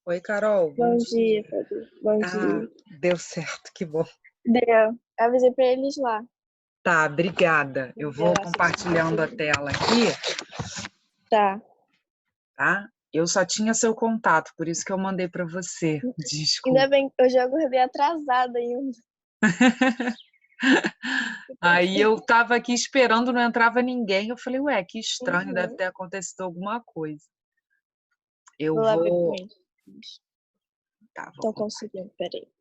Oi, Carol, bom Bom dia. dia, Fábio. Bom Ah, dia. deu certo, que bom. Deu. Avisei pra eles lá. Tá, obrigada. Eu Vê vou lá se eles compartilhando a conseguem. tela aqui, Tá. tá? Eu só tinha seu contato, por isso que eu mandei para você. Desculpa. Ainda bem que hoje eu acordei atrasada ainda. Aí eu tava aqui esperando, não entrava ninguém. Eu falei, ué, que estranho, deve Uhum. ter acontecido alguma coisa. Eu Vou lá ver vou. também. Tá, vou Tô compartilhar. conseguindo, peraí.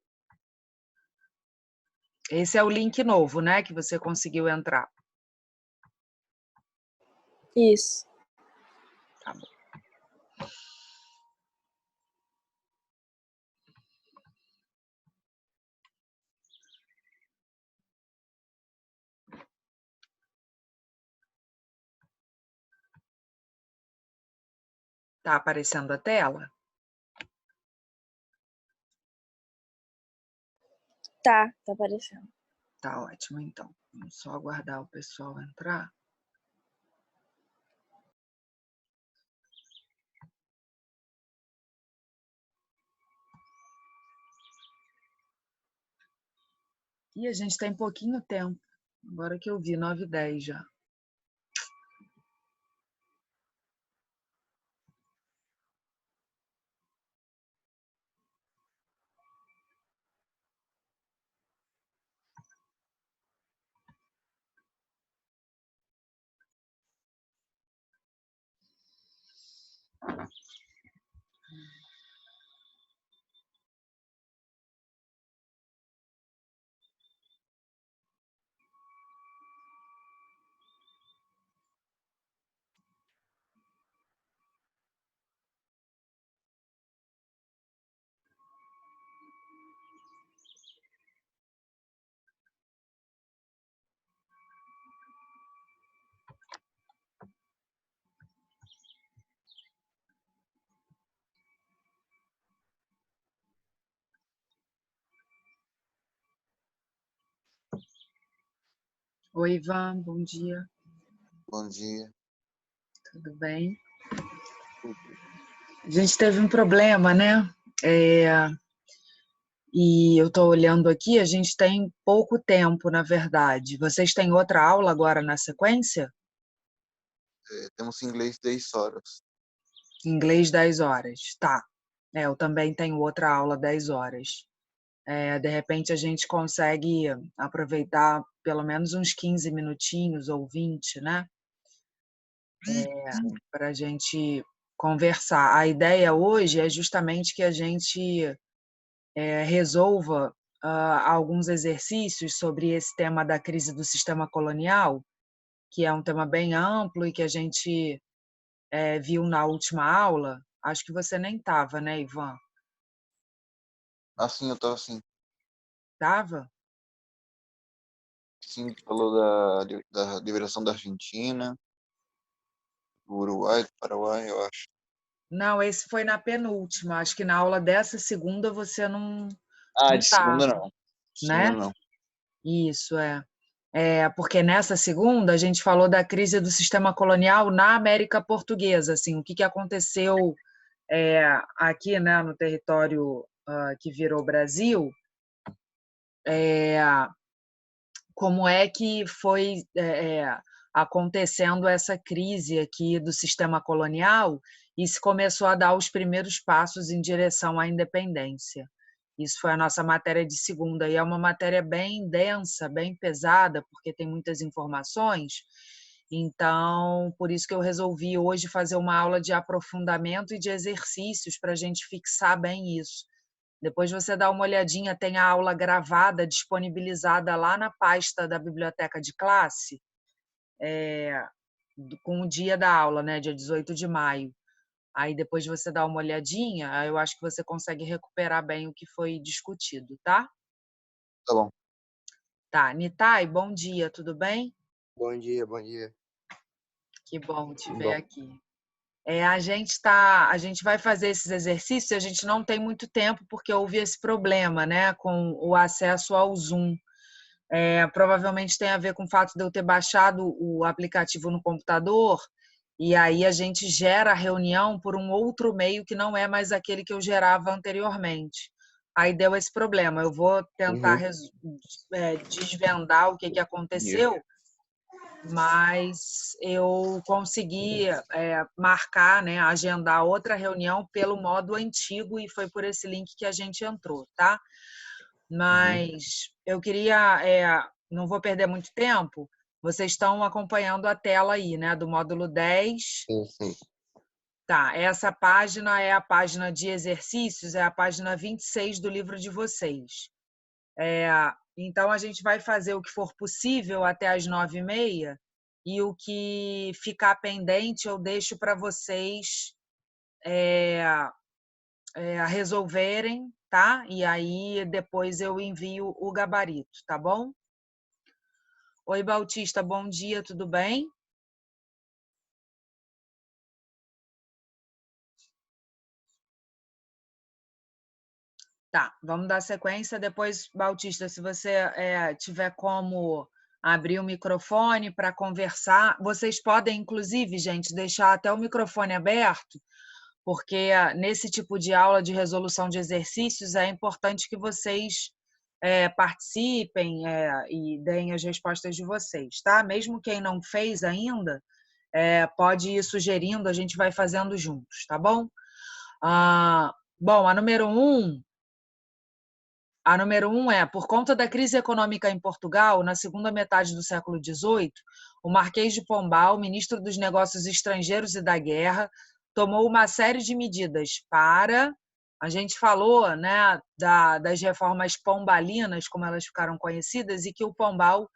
Esse é o link novo, né, que você conseguiu entrar. Isso. Tá bom. Tá aparecendo a tela? Tá aparecendo. Tá ótimo, então. Vamos só aguardar o pessoal entrar. E a gente tem pouquinho tempo. Agora que eu vi, 9h10 já. Oi, Ivan, bom dia. Bom dia. Tudo bem? A gente teve um problema, né? E eu estou olhando aqui, a gente tem pouco tempo, na verdade. Vocês têm outra aula agora na sequência? Temos inglês 10 horas. Inglês 10 horas. Tá. Eu também tenho outra aula 10 horas. De repente a gente consegue aproveitar pelo menos uns 15 minutinhos ou 20, né? Para a gente conversar. A ideia hoje é justamente que a gente resolva alguns exercícios sobre esse tema da crise do sistema colonial, que é um tema bem amplo e que a gente viu na última aula. Acho que você nem estava, né, Ivan? Assim, eu estava assim. Estava? Sim, falou da liberação da Argentina, do Uruguai, do Paraguai, eu acho. Não, esse foi na penúltima. Acho que na aula dessa segunda você não De segunda estava, não. Segunda né? não. Isso, porque nessa segunda a gente falou da crise do sistema colonial na América Portuguesa, assim, o que aconteceu aqui, né, no território que virou Brasil, como é que foi acontecendo essa crise aqui do sistema colonial e se começou a dar os primeiros passos em direção à independência. Isso foi a nossa matéria de segunda, e é uma matéria bem densa, bem pesada, porque tem muitas informações. Então, por isso que eu resolvi hoje fazer uma aula de aprofundamento e de exercícios para a gente fixar bem isso. Depois você dá uma olhadinha, tem a aula gravada, disponibilizada lá na pasta da biblioteca de classe, com o dia da aula, né, dia 18 de maio. Aí depois você dá uma olhadinha, aí eu acho que você consegue recuperar bem o que foi discutido, tá? Tá bom. Tá, Nitai, bom dia, tudo bem? Bom dia, bom dia. Que bom te ver Bom. aqui. A gente vai fazer esses exercícios, a gente não tem muito tempo porque houve esse problema, né, com o acesso ao Zoom. Provavelmente tem a ver com o fato de eu ter baixado o aplicativo no computador e aí a gente gera a reunião por um outro meio que não é mais aquele que eu gerava anteriormente. Aí deu esse problema. Eu vou tentar desvendar o que aconteceu, mas eu consegui marcar, né, agendar outra reunião pelo modo antigo e foi por esse link que a gente entrou, tá? Mas eu queria, não vou perder muito tempo, vocês estão acompanhando a tela aí, né, do módulo 10. Sim. Tá, essa página é a página de exercícios, é a página 26 do livro de vocês. Então, a gente vai fazer o que for possível até as 9h30 e o que ficar pendente eu deixo para vocês resolverem, tá? E aí depois eu envio o gabarito, tá bom? Oi, Bautista, bom dia, tudo bem? Tá, vamos dar sequência. Depois, Bautista, se você tiver como abrir o microfone para conversar, vocês podem, inclusive, gente, deixar até o microfone aberto, porque nesse tipo de aula de resolução de exercícios é importante que vocês participem e deem as respostas de vocês, tá? Mesmo quem não fez ainda, pode ir sugerindo, a gente vai fazendo juntos, tá bom? Bom, a número 1 é, por conta da crise econômica em Portugal, na segunda metade do século XVIII, o Marquês de Pombal, ministro dos Negócios Estrangeiros e da Guerra, tomou uma série de medidas para... A gente falou, né, das reformas pombalinas, como elas ficaram conhecidas, e que o Pombal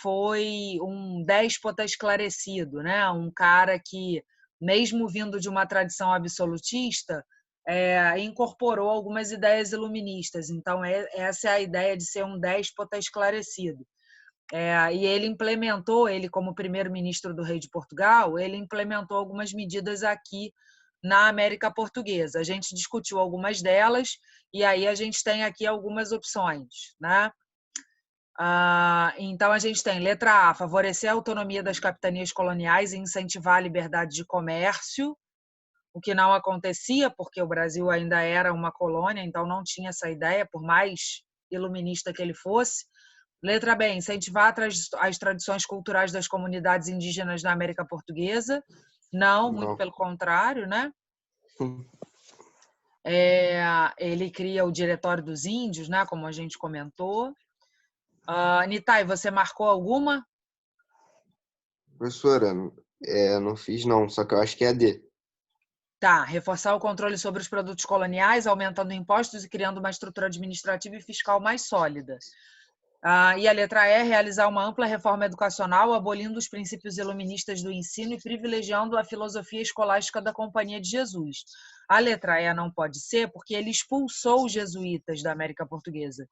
foi um déspota esclarecido, né? Um cara que, mesmo vindo de uma tradição absolutista, incorporou algumas ideias iluministas. Então, essa é a ideia de ser um déspota esclarecido. E ele implementou, ele como primeiro-ministro do rei de Portugal, ele implementou algumas medidas aqui na América Portuguesa. A gente discutiu algumas delas e aí a gente tem aqui algumas opções, né? Então, a gente tem letra A, favorecer a autonomia das capitanias coloniais e incentivar a liberdade de comércio, o que não acontecia, porque o Brasil ainda era uma colônia, então não tinha essa ideia, por mais iluminista que ele fosse. Letra B, incentivar as tradições culturais das comunidades indígenas na América Portuguesa. Não, muito pelo contrário, né? Ele cria o Diretório dos Índios, né, como a gente comentou. Nitai, você marcou alguma? Professora, não fiz não, só que eu acho que é a D. Tá, reforçar o controle sobre os produtos coloniais, aumentando impostos e criando uma estrutura administrativa e fiscal mais sólida. E a letra E, realizar uma ampla reforma educacional, abolindo os princípios iluministas do ensino e privilegiando a filosofia escolástica da Companhia de Jesus. A letra E não pode ser porque ele expulsou os jesuítas da América Portuguesa.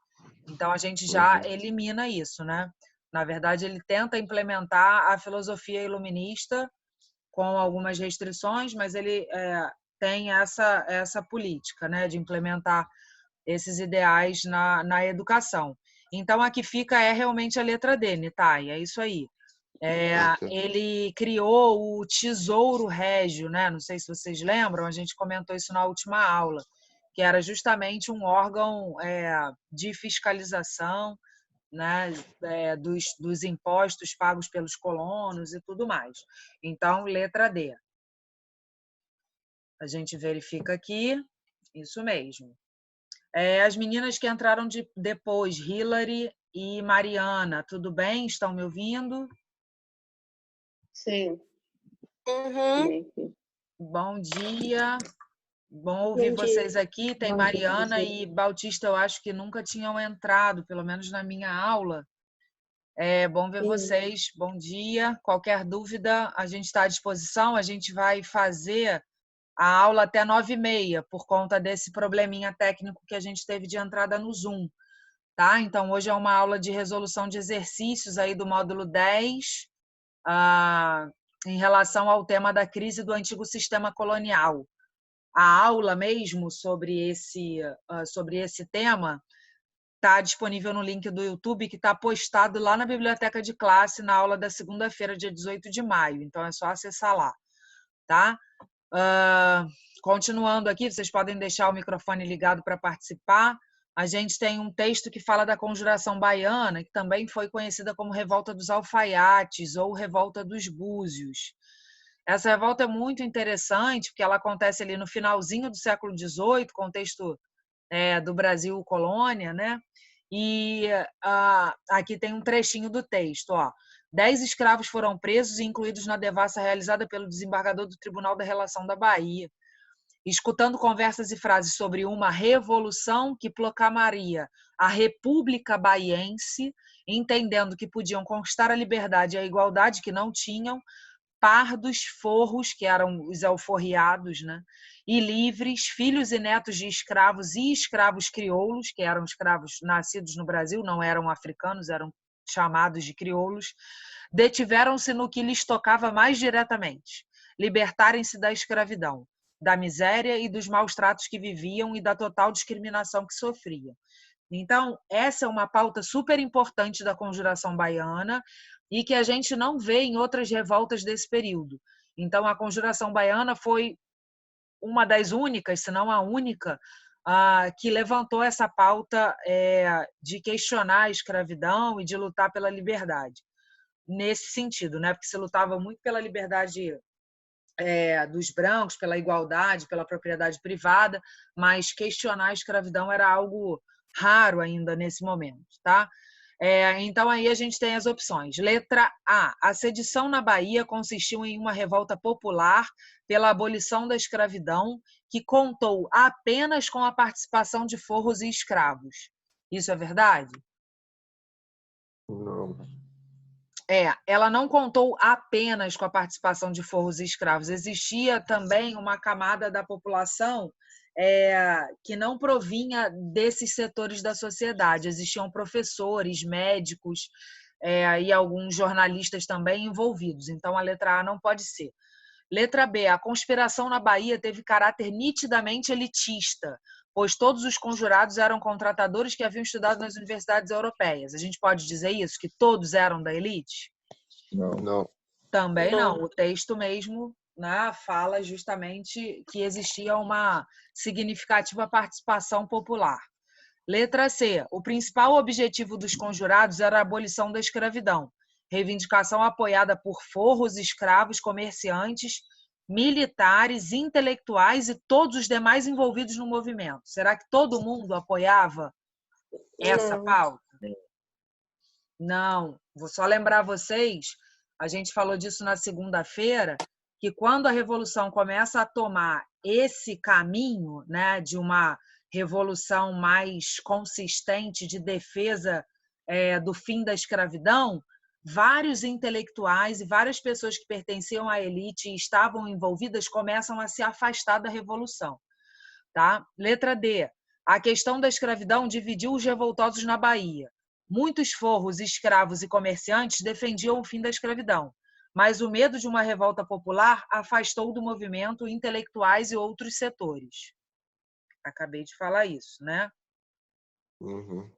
Então, a gente já elimina isso, né? Na verdade, ele tenta implementar a filosofia iluminista com algumas restrições, mas ele tem essa política, né, de implementar esses ideais na educação. Então, a que fica realmente a letra D, Nitai, é isso aí. Ele criou o Tesouro Régio, né? Não sei se vocês lembram, a gente comentou isso na última aula, que era justamente um órgão de fiscalização, né, dos impostos pagos pelos colonos e tudo mais. Então, letra D. A gente verifica aqui, isso mesmo. As meninas que entraram depois, Hilary e Mariana, tudo bem? Estão me ouvindo? Sim. Bom dia. Bom ouvir vocês aqui. Tem Mariana e Bautista, eu acho que nunca tinham entrado, pelo menos na minha aula. Bom ver vocês. Bom dia. Qualquer dúvida, a gente está à disposição. A gente vai fazer a aula até 9h30, por conta desse probleminha técnico que a gente teve de entrada no Zoom. Tá? Então, hoje é uma aula de resolução de exercícios aí do módulo 10, em relação ao tema da crise do antigo sistema colonial. A aula mesmo sobre esse tema está disponível no link do YouTube, que está postado lá na biblioteca de classe, na aula da segunda-feira, dia 18 de maio. Então, é só acessar lá. tá? Continuando aqui, vocês podem deixar o microfone ligado para participar. A gente tem um texto que fala da Conjuração Baiana, que também foi conhecida como Revolta dos Alfaiates ou Revolta dos Búzios. Essa revolta é muito interessante, porque ela acontece ali no finalzinho do século XVIII, contexto do Brasil colônia, né? E aqui tem um trechinho do texto, ó. 10 escravos foram presos e incluídos na devassa realizada pelo desembargador do Tribunal da Relação da Bahia. Escutando conversas e frases sobre uma revolução que proclamaria a República Baiense, entendendo que podiam conquistar a liberdade e a igualdade que não tinham, pardos, forros, que eram os alforriados, né? E livres, filhos e netos de escravos e escravos crioulos, que eram escravos nascidos no Brasil, não eram africanos, eram chamados de crioulos, detiveram-se no que lhes tocava mais diretamente, libertarem-se da escravidão, da miséria e dos maus tratos que viviam e da total discriminação que sofriam. Então, essa é uma pauta super importante da Conjuração Baiana e que a gente não vê em outras revoltas desse período. Então, a Conjuração Baiana foi uma das únicas, se não a única, que levantou essa pauta de questionar a escravidão e de lutar pela liberdade. Nesse sentido, né? Porque se lutava muito pela liberdade dos brancos, pela igualdade, pela propriedade privada, mas questionar a escravidão era algo raro ainda nesse momento, tá? Então, aí a gente tem as opções. Letra A. A sedição na Bahia consistiu em uma revolta popular pela abolição da escravidão, que contou apenas com a participação de forros e escravos. Isso é verdade? Não. Ela não contou apenas com a participação de forros e escravos. Existia também uma camada da população que não provinha desses setores da sociedade. Existiam professores, médicos e alguns jornalistas também envolvidos. Então, a letra A não pode ser. Letra B. A conspiração na Bahia teve caráter nitidamente elitista, pois todos os conjurados eram contratadores que haviam estudado nas universidades europeias. A gente pode dizer isso? Que todos eram da elite? Não. Também não. O texto mesmo, né, fala justamente que existia uma significativa participação popular. Letra C. O principal objetivo dos conjurados era a abolição da escravidão, reivindicação apoiada por forros, escravos, comerciantes, militares, intelectuais e todos os demais envolvidos no movimento. Será que todo mundo apoiava essa pauta? Não. Vou só lembrar vocês, a gente falou disso na segunda-feira, que quando a Revolução começa a tomar esse caminho, né, de uma revolução mais consistente de defesa do fim da escravidão, vários intelectuais e várias pessoas que pertenciam à elite e estavam envolvidas começam a se afastar da Revolução. Tá? Letra D. A questão da escravidão dividiu os revoltosos na Bahia. Muitos forros, escravos e comerciantes defendiam o fim da escravidão, mas o medo de uma revolta popular afastou do movimento intelectuais e outros setores. Acabei de falar isso, né? Uhum.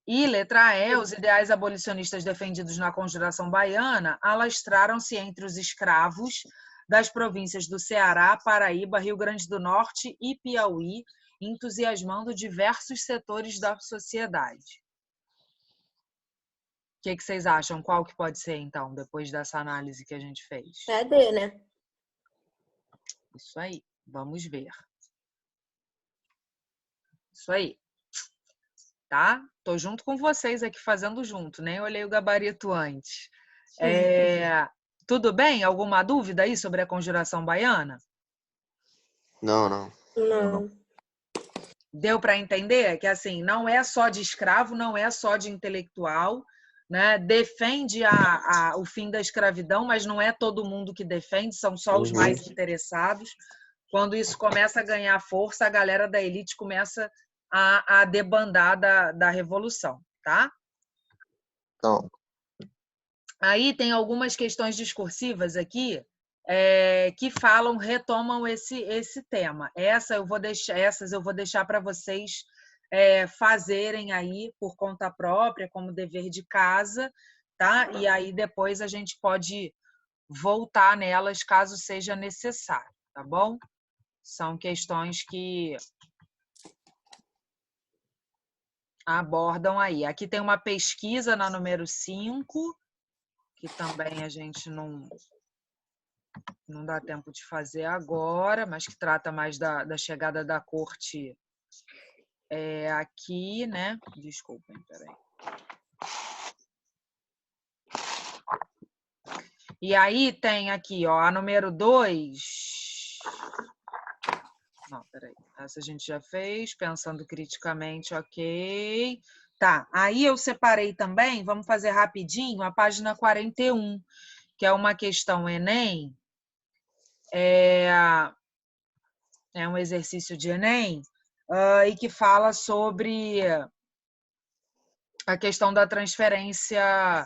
E letra E, os ideais abolicionistas defendidos na Conjuração Baiana alastraram-se entre os escravos das províncias do Ceará, Paraíba, Rio Grande do Norte e Piauí, entusiasmando diversos setores da sociedade. O que vocês acham? Qual que pode ser, então, depois dessa análise que a gente fez? É D, né? Isso aí. Vamos ver. Isso aí. Tá? Tô junto com vocês aqui, fazendo junto. Nem olhei o gabarito antes. Tudo bem? Alguma dúvida aí sobre a Conjuração Baiana? Não. Deu para entender que, assim, não é só de escravo, não é só de intelectual, né? Defende o fim da escravidão, mas não é todo mundo que defende, são só os mais interessados. Quando isso começa a ganhar força, a galera da elite começa a debandar da revolução, tá? Então, Aí tem algumas questões discursivas aqui que retomam esse tema. Essas eu vou deixar para vocês fazerem aí por conta própria, como dever de casa, tá? E aí depois a gente pode voltar nelas caso seja necessário, tá bom? São questões que abordam aí. Aqui tem uma pesquisa na número 5, que também a gente não dá tempo de fazer agora, mas que trata mais da chegada da corte aqui, né? Desculpem, peraí. E aí tem aqui, ó, a número 2. Não, peraí. Essa a gente já fez, pensando criticamente, ok. Tá, aí eu separei também, vamos fazer rapidinho, a página 41, que é uma questão Enem, é um exercício de Enem, e que fala sobre a questão da transferência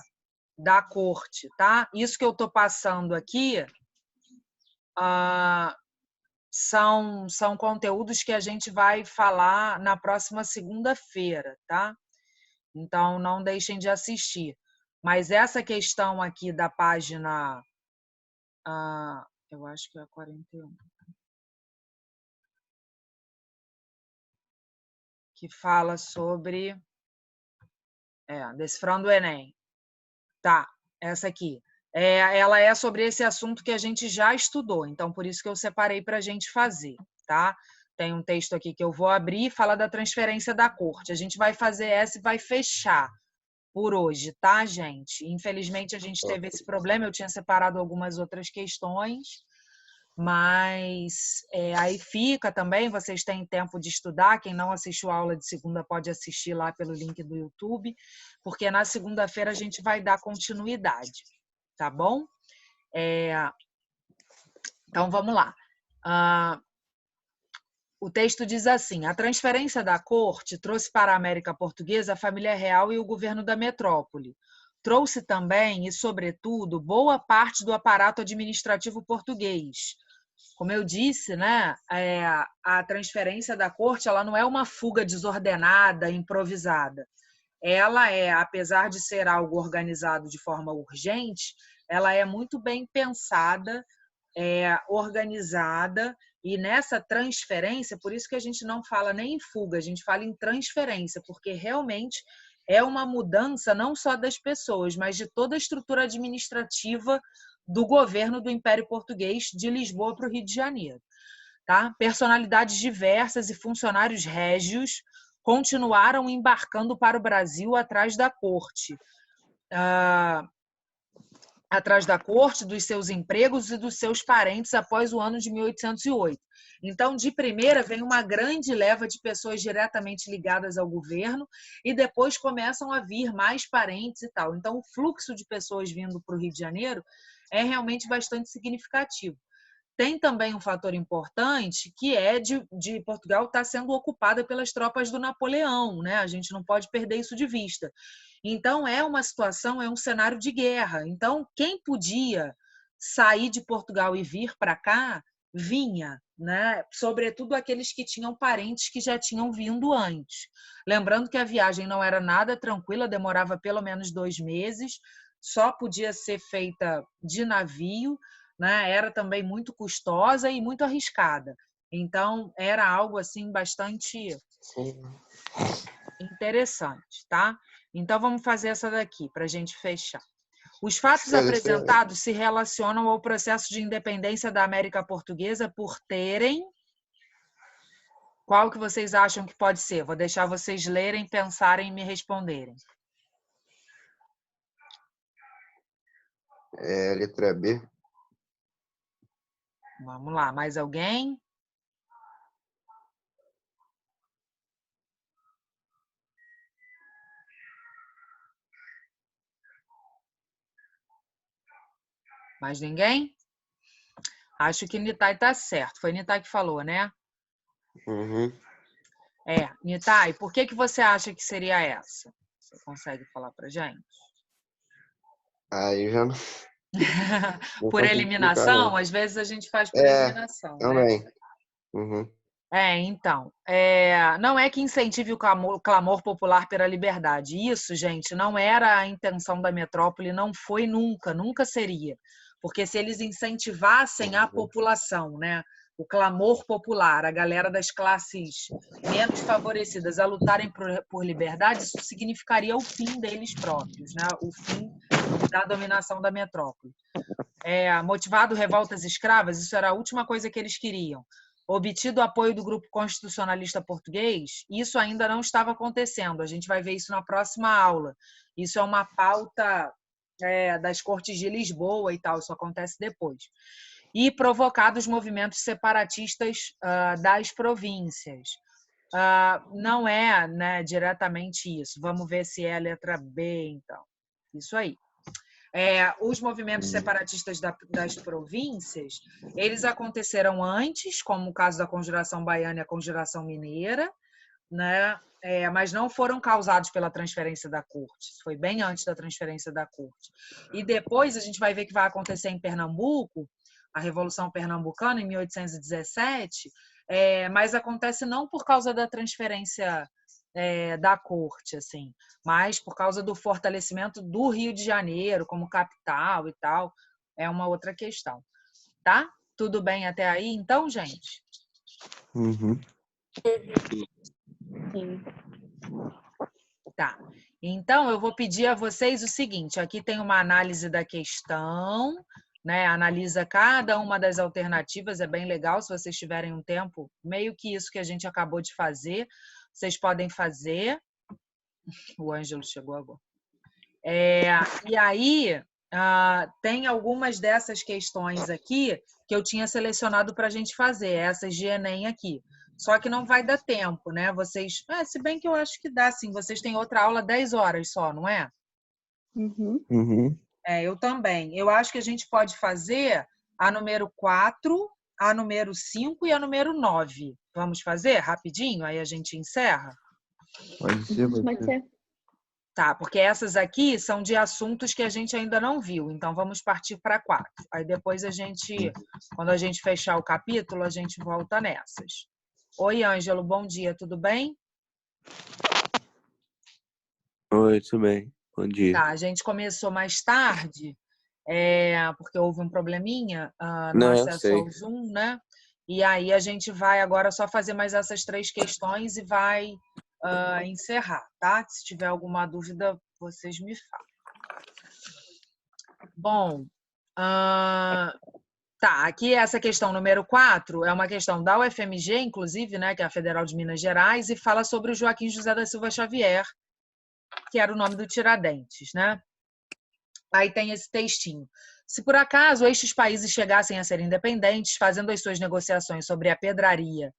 da corte, tá? Isso que eu estou passando aqui são conteúdos que a gente vai falar na próxima segunda-feira, tá? Então, não deixem de assistir. Mas essa questão aqui da página, eu acho que é a 41, que fala sobre decifrando o Enem. Tá, essa aqui. Ela é sobre esse assunto que a gente já estudou, então por isso que eu separei para a gente fazer, tá? Tem um texto aqui que eu vou abrir, fala da transferência da corte. A gente vai fazer essa e vai fechar por hoje, tá, gente? Infelizmente a gente teve esse problema, eu tinha separado algumas outras questões, mas aí fica também, vocês têm tempo de estudar, quem não assistiu a aula de segunda pode assistir lá pelo link do YouTube, porque na segunda-feira a gente vai dar continuidade, tá bom? Então, vamos lá. O texto diz assim: a transferência da corte trouxe para a América Portuguesa a família real e o governo da metrópole. Trouxe também, e sobretudo, boa parte do aparato administrativo português. Como eu disse, né, a transferência da corte ela não é uma fuga desordenada, improvisada. Ela apesar de ser algo organizado de forma urgente, ela é muito bem pensada, organizada, e nessa transferência, por isso que a gente não fala nem em fuga, a gente fala em transferência, porque realmente é uma mudança não só das pessoas, mas de toda a estrutura administrativa do governo do Império Português de Lisboa para o Rio de Janeiro. Tá? Personalidades diversas e funcionários régios continuaram embarcando para o Brasil atrás da corte. Atrás da corte, dos seus empregos e dos seus parentes após o ano de 1808. Então, de primeira, vem uma grande leva de pessoas diretamente ligadas ao governo e depois começam a vir mais parentes e tal. Então, o fluxo de pessoas vindo para o Rio de Janeiro é realmente bastante significativo. Tem também um fator importante, que é de Portugal estar sendo ocupada pelas tropas do Napoleão, né? A gente não pode perder isso de vista. Então, é uma situação, é um cenário de guerra. Então, quem podia sair de Portugal e vir para cá, vinha, né? Sobretudo aqueles que tinham parentes que já tinham vindo antes. Lembrando que a viagem não era nada tranquila, demorava pelo menos 2 meses, só podia ser feita de navio, né? Era também muito custosa e muito arriscada. Então, era algo assim bastante interessante, tá? Então, vamos fazer essa daqui para a gente fechar. Os fatos apresentados se relacionam ao processo de independência da América Portuguesa por terem... Qual que vocês acham que pode ser? Vou deixar vocês lerem, pensarem e me responderem. Letra B. Vamos lá, mais alguém? Mais ninguém? Acho que Nitai está certo. Foi Nitai que falou, né? Uhum. Nitai, por que você acha que seria essa? Você consegue falar pra gente? Aí já não... Por eliminação? Às vezes a gente faz por eliminação, também. né? Uhum. Então, não é que incentive o clamor popular pela liberdade. Isso, gente, não era a intenção da metrópole, não foi nunca, nunca seria. porque se eles incentivassem a população, né, o clamor popular, a galera das classes menos favorecidas a lutarem por liberdade, isso significaria o fim deles próprios, né, o fim da dominação da metrópole. Motivado revoltas escravas, isso era a última coisa que eles queriam. Obtido o apoio do grupo constitucionalista português, isso ainda não estava acontecendo. A gente vai ver isso na próxima aula. Isso é uma pauta das Cortes de Lisboa e tal, isso acontece depois. E provocado os movimentos separatistas das províncias. Não é, né, diretamente isso. Vamos ver se é a letra B, então. Isso aí. Os movimentos separatistas das províncias, eles aconteceram antes, como o caso da Conjuração Baiana e a Conjuração Mineira, né? Mas não foram causados pela transferência da corte. Isso foi bem antes da transferência da corte. E depois a gente vai ver que vai acontecer em Pernambuco, a Revolução Pernambucana, em 1817, mas acontece não por causa da transferência da corte, assim, mas por causa do fortalecimento do Rio de Janeiro como capital e tal, é uma outra questão, tá? Tudo bem até aí, então, gente? Uhum. Sim. Tá. Então, eu vou pedir a vocês o seguinte, aqui tem uma análise da questão, né? Analisa cada uma das alternativas, é bem legal, se vocês tiverem um tempo, meio que isso que a gente acabou de fazer, vocês podem fazer. O Ângelo chegou agora. E aí, tem algumas dessas questões aqui que eu tinha selecionado para a gente fazer, essas de Enem aqui. Só que não vai dar tempo, né? Vocês, se bem que eu acho que dá, sim. Vocês têm outra aula 10 horas só, não é? Uhum. Uhum. Eu também. Eu acho que a gente pode fazer a número 4, a número 5 e a número 9. Vamos fazer rapidinho? Aí a gente encerra? Pode ser, Pode pode ser. ser. Tá, porque essas aqui são de assuntos que a gente ainda não viu, então vamos partir para 4. Aí depois a gente, quando a gente fechar o capítulo, a gente volta nessas. Oi, Ângelo, bom dia, tudo bem? Oi, tudo bem? Bom dia. Tá, a gente começou mais tarde, porque houve um probleminha no Não, eu acesso sei. ao Zoom, né? E aí a gente vai agora só fazer mais essas 3 questões e vai encerrar, tá? Se tiver alguma dúvida, vocês me falam. Bom, tá, aqui essa questão número 4 é uma questão da UFMG, inclusive, né, que é a Federal de Minas Gerais, e fala sobre o Joaquim José da Silva Xavier, que era o nome do Tiradentes, né? Aí tem esse textinho. Se por acaso estes países chegassem a ser independentes, fazendo as suas negociações sobre a pedraria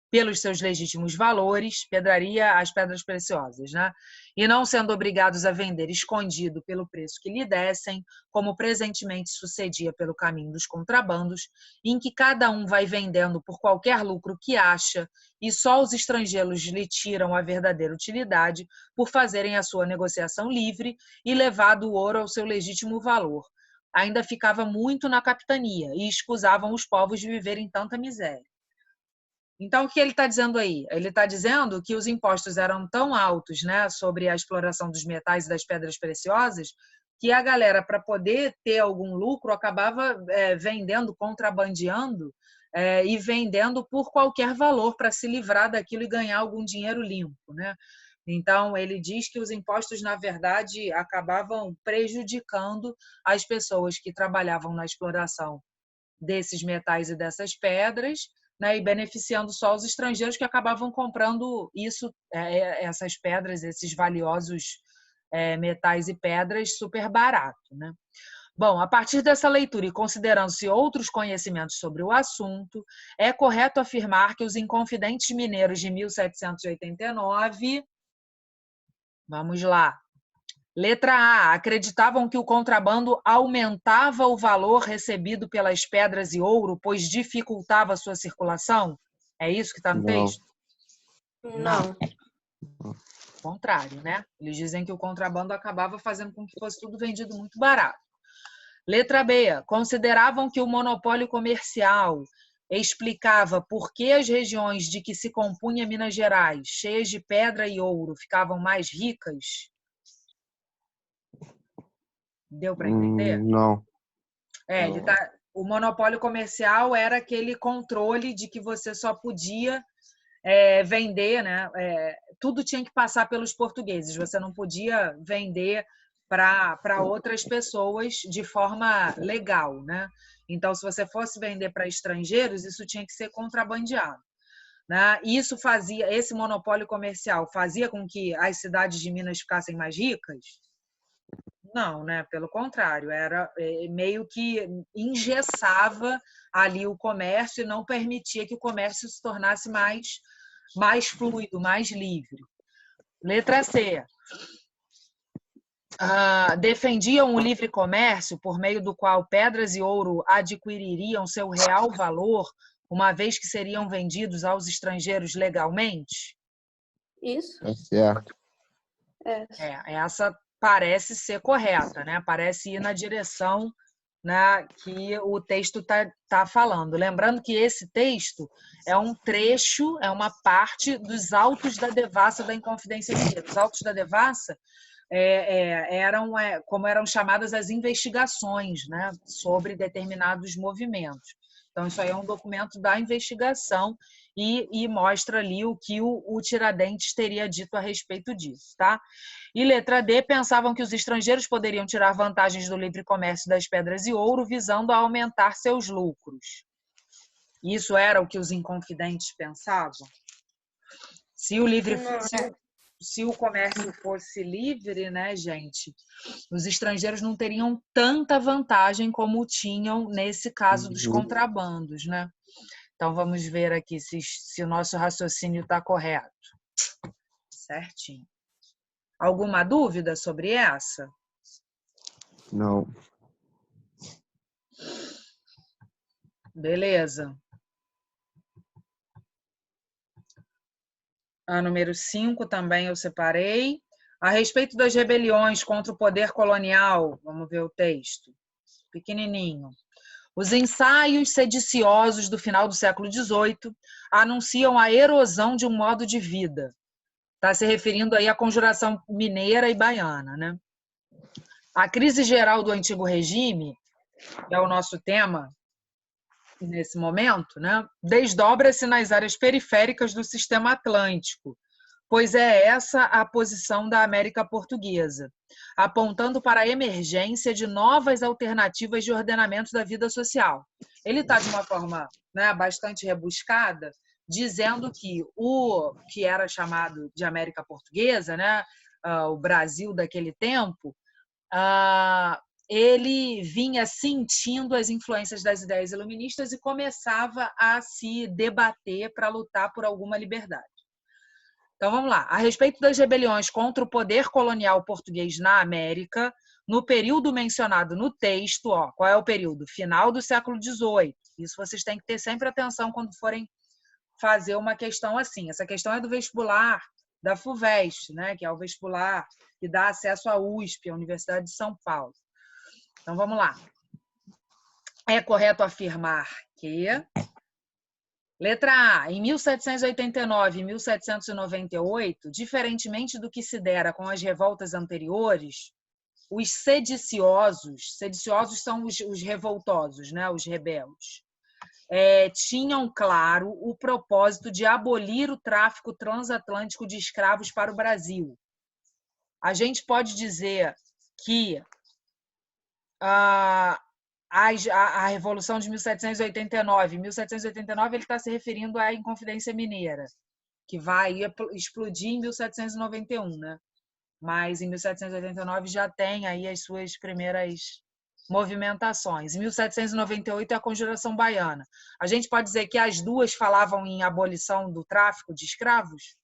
pelos seus legítimos valores, pedraria as pedras preciosas, né? E não sendo obrigados a vender escondido pelo preço que lhe dessem, como presentemente sucedia pelo caminho dos contrabandos, em que cada um vai vendendo por qualquer lucro que acha, e só os estrangeiros lhe tiram a verdadeira utilidade por fazerem a sua negociação livre e levado o ouro ao seu legítimo valor. Ainda ficava muito na capitania e escusavam os povos de viverem tanta miséria. Então, o que ele está dizendo aí? Ele está dizendo que os impostos eram tão altos, né, sobre a exploração dos metais e das pedras preciosas, que a galera, para poder ter algum lucro, acabava vendendo, contrabandeando e vendendo por qualquer valor para se livrar daquilo e ganhar algum dinheiro limpo, né? Então, ele diz que os impostos, na verdade, acabavam prejudicando as pessoas que trabalhavam na exploração desses metais e dessas pedras, né, e beneficiando só os estrangeiros que acabavam comprando isso, essas pedras, esses valiosos metais e pedras super barato, né? Bom, a partir dessa leitura e considerando-se outros conhecimentos sobre o assunto, é correto afirmar que os Inconfidentes Mineiros de 1789, vamos lá, letra A. Acreditavam que o contrabando aumentava o valor recebido pelas pedras e ouro, pois dificultava a sua circulação? É isso que está no Não. texto? Não. Ao contrário, né? Eles dizem que o contrabando acabava fazendo com que fosse tudo vendido muito barato. Letra B. Consideravam que o monopólio comercial explicava por que as regiões de que se compunha Minas Gerais, cheias de pedra e ouro, ficavam mais ricas? Deu para entender? Não. O monopólio comercial era aquele controle de que você só podia vender, né? Tudo tinha que passar pelos portugueses, você não podia vender para outras pessoas de forma legal, né? Então, se você fosse vender para estrangeiros, isso tinha que ser contrabandeado, né? Esse monopólio comercial fazia com que as cidades de Minas ficassem mais ricas? Não, né? Pelo contrário, era meio que engessava ali o comércio e não permitia que o comércio se tornasse mais fluido, mais livre. Letra C. Defendiam o livre comércio, por meio do qual pedras e ouro adquiririam seu real valor, uma vez que seriam vendidos aos estrangeiros legalmente? Isso. Tá certo. Essa parece ser correta, né? Parece ir na direção, né, que o texto tá falando. Lembrando que esse texto é um trecho, é uma parte dos autos da devassa da Inconfidência Mineira. Os autos da devassa como eram chamadas as investigações, né, sobre determinados movimentos. Então, isso aí é um documento da investigação e mostra ali o que o Tiradentes teria dito a respeito disso, tá? E letra D, pensavam que os estrangeiros poderiam tirar vantagens do livre comércio das pedras e ouro, visando a aumentar seus lucros. Isso era o que os inconfidentes pensavam? Se o comércio fosse livre, né, gente, os estrangeiros não teriam tanta vantagem como tinham nesse caso dos contrabandos, né? Então, vamos ver aqui se o nosso raciocínio está correto. Certinho. Alguma dúvida sobre essa? Não. Beleza. A número 5 também eu separei. A respeito das rebeliões contra o poder colonial, vamos ver o texto. Pequenininho. Os ensaios sediciosos do final do século XVIII anunciam a erosão de um modo de vida. Está se referindo aí à conjuração mineira e baiana, né? A crise geral do antigo regime, que é o nosso tema nesse momento, né, desdobra-se nas áreas periféricas do sistema atlântico, pois é essa a posição da América Portuguesa, apontando para a emergência de novas alternativas de ordenamento da vida social. Ele está de uma forma, né, bastante rebuscada, dizendo que o que era chamado de América Portuguesa, né, o Brasil daquele tempo, ele vinha sentindo as influências das ideias iluministas e começava a se debater para lutar por alguma liberdade. Então, vamos lá. A respeito das rebeliões contra o poder colonial português na América, no período mencionado no texto, qual é o período? Final do século XVIII. Isso vocês têm que ter sempre atenção quando forem fazer uma questão assim. Essa questão é do vestibular da FUVEST, né, que é o vestibular que dá acesso à USP, a Universidade de São Paulo. Então, vamos lá. É correto afirmar que... Letra A. Em 1789 e 1798, diferentemente do que se dera com as revoltas anteriores, os sediciosos são os revoltosos, né, os rebeldes, tinham claro o propósito de abolir o tráfico transatlântico de escravos para o Brasil. A gente pode dizer que a Revolução de 1789. 1789 ele está se referindo à Inconfidência Mineira, que vai explodir em 1791, né? Mas em 1789 já tem aí as suas primeiras movimentações. Em 1798 é a Conjuração Baiana. A gente pode dizer que as duas falavam em abolição do tráfico de escravos?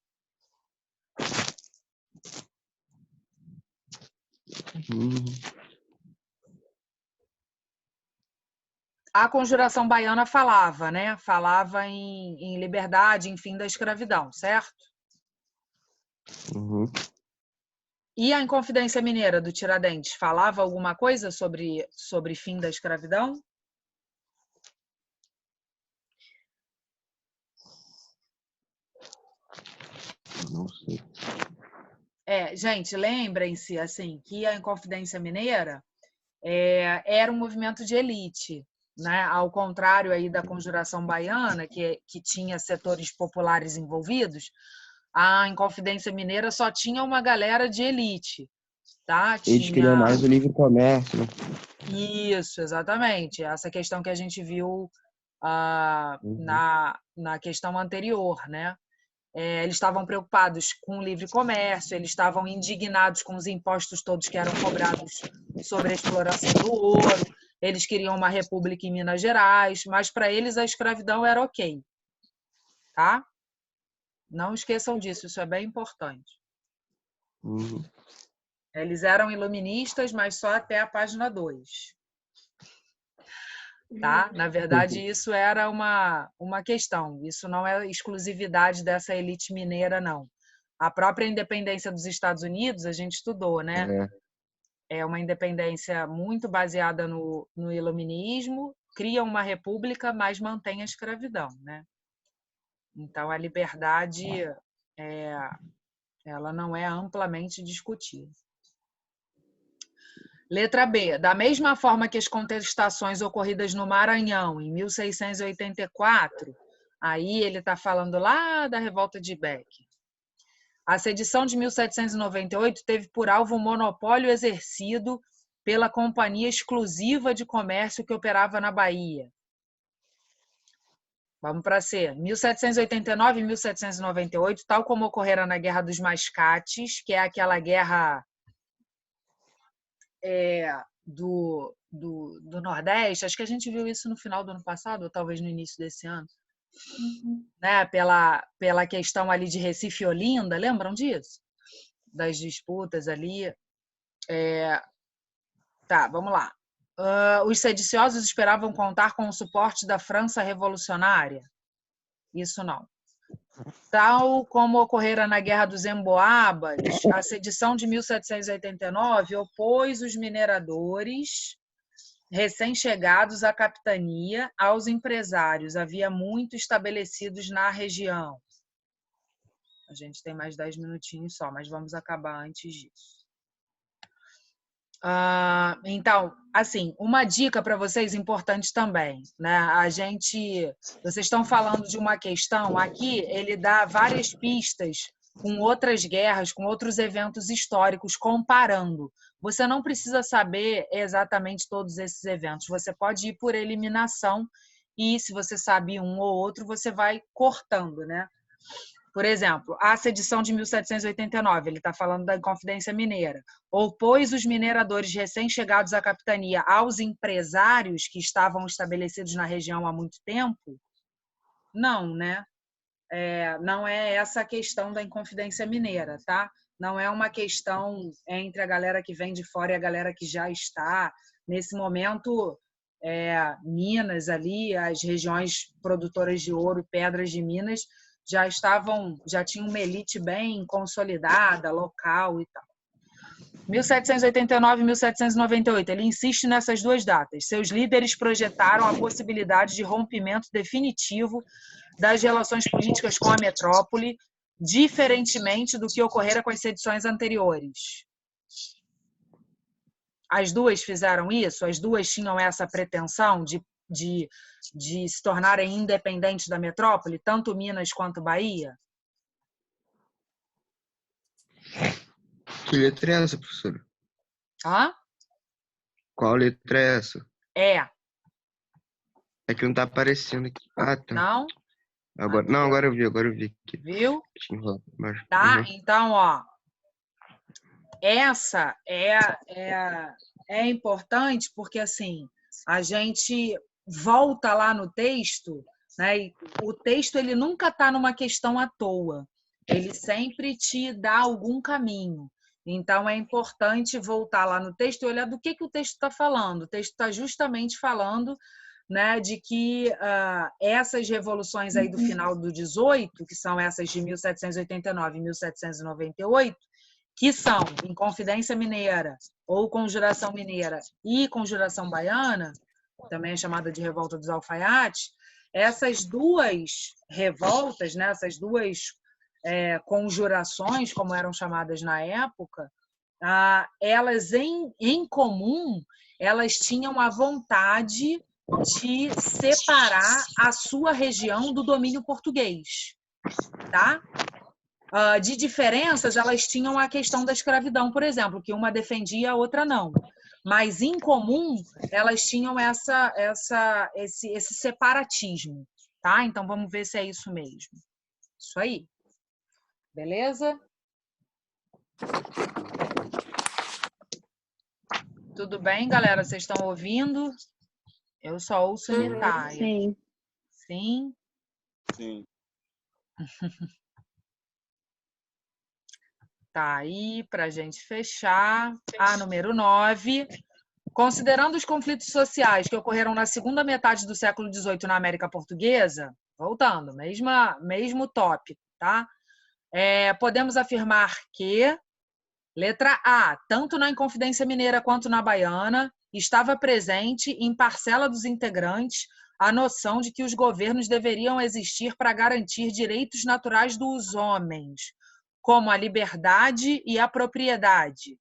A Conjuração Baiana falava, né? Falava em liberdade, em fim da escravidão, certo? Uhum. E a Inconfidência Mineira do Tiradentes falava alguma coisa sobre fim da escravidão? Não sei. Gente, lembrem-se assim que a Inconfidência Mineira era um movimento de elite, né? Ao contrário aí da Conjuração Baiana, que tinha setores populares envolvidos, a Inconfidência Mineira só tinha uma galera de elite, tá? Eles queriam mais o livre comércio, né? Isso, exatamente. Essa questão que a gente viu Uhum. na questão anterior, né? Eles estavam preocupados com o livre comércio, eles estavam indignados com os impostos todos que eram cobrados sobre a exploração do ouro, eles queriam uma república em Minas Gerais, mas para eles a escravidão era ok, tá? Não esqueçam disso, isso é bem importante. Uhum. Eles eram iluministas, mas só até a página 2. Tá? Na verdade, isso era uma questão. Isso não é exclusividade dessa elite mineira, não. A própria independência dos Estados Unidos, a gente estudou, né? É uma independência muito baseada no iluminismo, cria uma república, mas mantém a escravidão, né? Então, a liberdade ela não é amplamente discutida. Letra B. Da mesma forma que as contestações ocorridas no Maranhão em 1684, aí ele está falando lá da revolta de Beck. A sedição de 1798 teve por alvo o monopólio exercido pela Companhia Exclusiva de Comércio que operava na Bahia. Vamos para C. 1789 e 1798, tal como ocorrera na Guerra dos Mascates, que é aquela guerra do Nordeste, acho que a gente viu isso no final do ano passado, ou talvez no início desse ano, né? Pela questão ali de Recife e Olinda, lembram disso? Das disputas ali. Tá, vamos lá. Os sediciosos esperavam contar com o suporte da França revolucionária? Isso não. Tal como ocorrera na Guerra dos Emboabas, a sedição de 1789 opôs os mineradores recém-chegados à capitania aos empresários, havia muito estabelecidos na região. A gente tem mais 10 minutinhos só, mas vamos acabar antes disso. Então, assim, uma dica para vocês importante também, né? Vocês estão falando de uma questão aqui, ele dá várias pistas com outras guerras, com outros eventos históricos, comparando. Você não precisa saber exatamente todos esses eventos, você pode ir por eliminação e, se você sabe um ou outro, você vai cortando, né? Por exemplo, a sedição de 1789, ele está falando da Inconfidência Mineira, opôs os mineradores recém-chegados à capitania aos empresários que estavam estabelecidos na região há muito tempo? Não, né? Não é essa a questão da Inconfidência Mineira, tá? Não é uma questão entre a galera que vem de fora e a galera que já está. Nesse momento, Minas ali, as regiões produtoras de ouro e pedras de Minas, já tinham uma elite bem consolidada, local e tal. 1789 e 1798, ele insiste nessas duas datas. Seus líderes projetaram a possibilidade de rompimento definitivo das relações políticas com a metrópole, diferentemente do que ocorrera com as sedições anteriores. As duas fizeram isso? As duas tinham essa pretensão de se tornarem independentes da metrópole, tanto Minas quanto Bahia? Que letra é essa, professora? Hã? Qual letra é essa? É. É que não tá aparecendo aqui. Ah, tá. Não? Agora eu vi aqui. Viu? Mas, Tá? uhum. Então, ó, essa é importante porque, assim, a gente volta lá no texto, né? E o texto ele nunca está numa questão à toa. Ele sempre te dá algum caminho. Então, é importante voltar lá no texto e olhar do que o texto está falando. O texto está justamente falando, né, de que essas revoluções aí do final do 18, que são essas de 1789 e 1798, que são Inconfidência Mineira ou Conjuração Mineira e Conjuração Baiana, também é chamada de Revolta dos Alfaiates, essas duas revoltas, né, essas duas conjurações, como eram chamadas na época, elas em comum, elas tinham a vontade de separar a sua região do domínio português, tá? De diferenças, elas tinham a questão da escravidão, por exemplo, que uma defendia, a outra não. Mas, em comum, elas tinham esse separatismo, tá? Então, vamos ver se é isso mesmo. Isso aí. Beleza? Tudo bem, galera? Vocês estão ouvindo? Eu só ouço Nitaia. Sim. Sim? Sim. Tá aí para a gente fechar. Número 9. Considerando os conflitos sociais que ocorreram na segunda metade do século XVIII na América Portuguesa, voltando, mesmo tópico, tá? Podemos afirmar que, letra A, tanto na Inconfidência Mineira quanto na Baiana, estava presente em parcela dos integrantes a noção de que os governos deveriam existir para garantir direitos naturais dos homens, como a liberdade e a propriedade.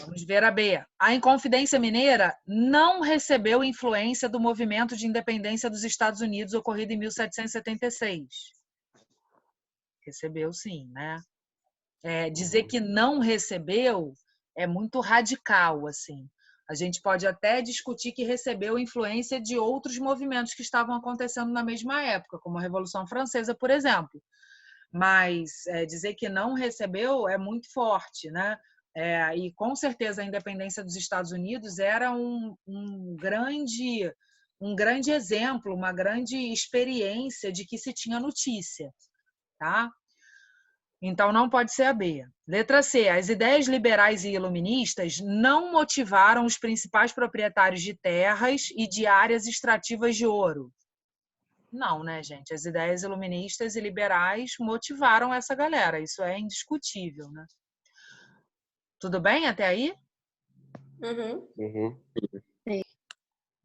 Vamos ver a B. A Inconfidência Mineira não recebeu influência do movimento de independência dos Estados Unidos ocorrido em 1776. Recebeu, sim, né? Dizer que não recebeu é muito radical, assim. A gente pode até discutir que recebeu influência de outros movimentos que estavam acontecendo na mesma época, como a Revolução Francesa, por exemplo. Mas dizer que não recebeu é muito forte, né? E com certeza a independência dos Estados Unidos era um grande exemplo, uma grande experiência de que se tinha notícia, tá? Então não pode ser a B. Letra C. As ideias liberais e iluministas não motivaram os principais proprietários de terras e de áreas extrativas de ouro. Não, né, gente? As ideias iluministas e liberais motivaram essa galera. Isso é indiscutível, né? Tudo bem até aí? Uhum.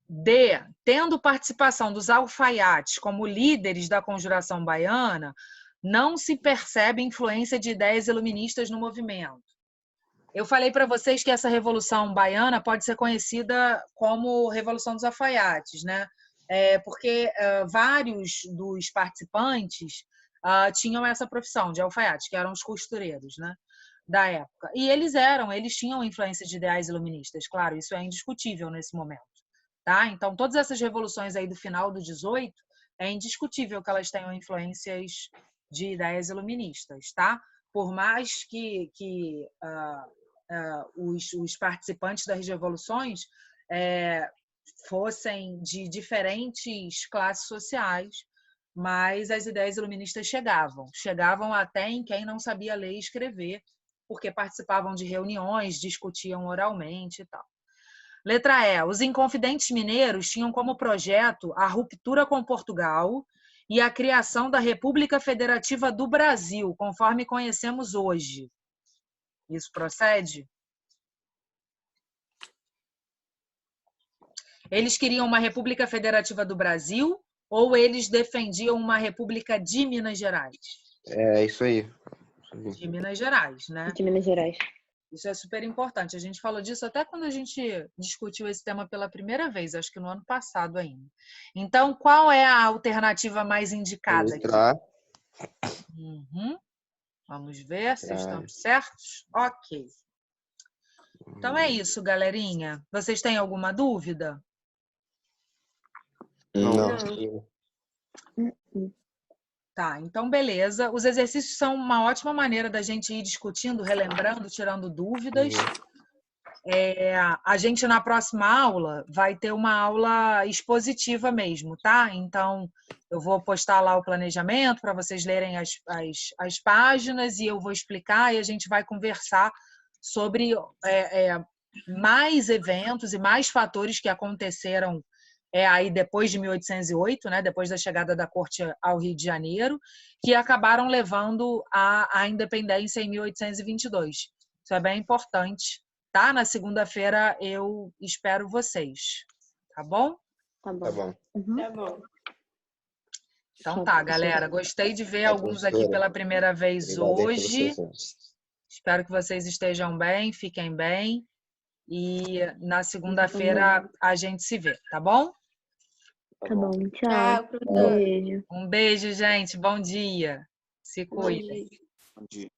D. Tendo participação dos alfaiates como líderes da conjuração baiana, não se percebe influência de ideias iluministas no movimento. Eu falei para vocês que essa Revolução Baiana pode ser conhecida como Revolução dos Alfaiates, né? Porque vários dos participantes tinham essa profissão de alfaiates, que eram os costureiros, né? Da época. E eles tinham influência de ideais iluministas, claro, isso é indiscutível nesse momento. Tá? Então, todas essas revoluções aí do final do 18, é indiscutível que elas tenham influências de ideias iluministas, tá? Por mais que os participantes das revoluções fossem de diferentes classes sociais, mas as ideias iluministas chegavam até em quem não sabia ler e escrever, porque participavam de reuniões, discutiam oralmente e tal. Letra E. Os Inconfidentes Mineiros tinham como projeto a ruptura com Portugal e a criação da República Federativa do Brasil, conforme conhecemos hoje. Isso procede? Eles queriam uma República Federativa do Brasil ou eles defendiam uma República de Minas Gerais? É isso aí. De Minas Gerais, né? De Minas Gerais. Isso é super importante. A gente falou disso até quando a gente discutiu esse tema pela primeira vez, acho que no ano passado ainda. Então, qual é a alternativa mais indicada aqui? Letra A. Vamos ver se estamos certos. Ok. Então é isso, galerinha. Vocês têm alguma dúvida? Não. Tá, então beleza. Os exercícios são uma ótima maneira da gente ir discutindo, relembrando, tirando dúvidas. A gente, na próxima aula, vai ter uma aula expositiva mesmo, tá? Então, eu vou postar lá o planejamento para vocês lerem as páginas e eu vou explicar e a gente vai conversar sobre mais eventos e mais fatores que aconteceram aí depois de 1808, né, depois da chegada da corte ao Rio de Janeiro, que acabaram levando à independência em 1822. Isso é bem importante, tá? Na segunda-feira eu espero vocês, tá bom? Tá bom. Tá bom. Tá bom. Então tá, galera, gostei de ver alguns aqui pela primeira vez Obrigado aí pelo hoje. seu Espero que vocês estejam bem, fiquem bem. E na segunda-feira a gente se vê, tá bom? Tá bom, tchau. Tchau, professor. Beijo. Um beijo, gente. Bom dia. Se Bom cuida. dia. Bom dia.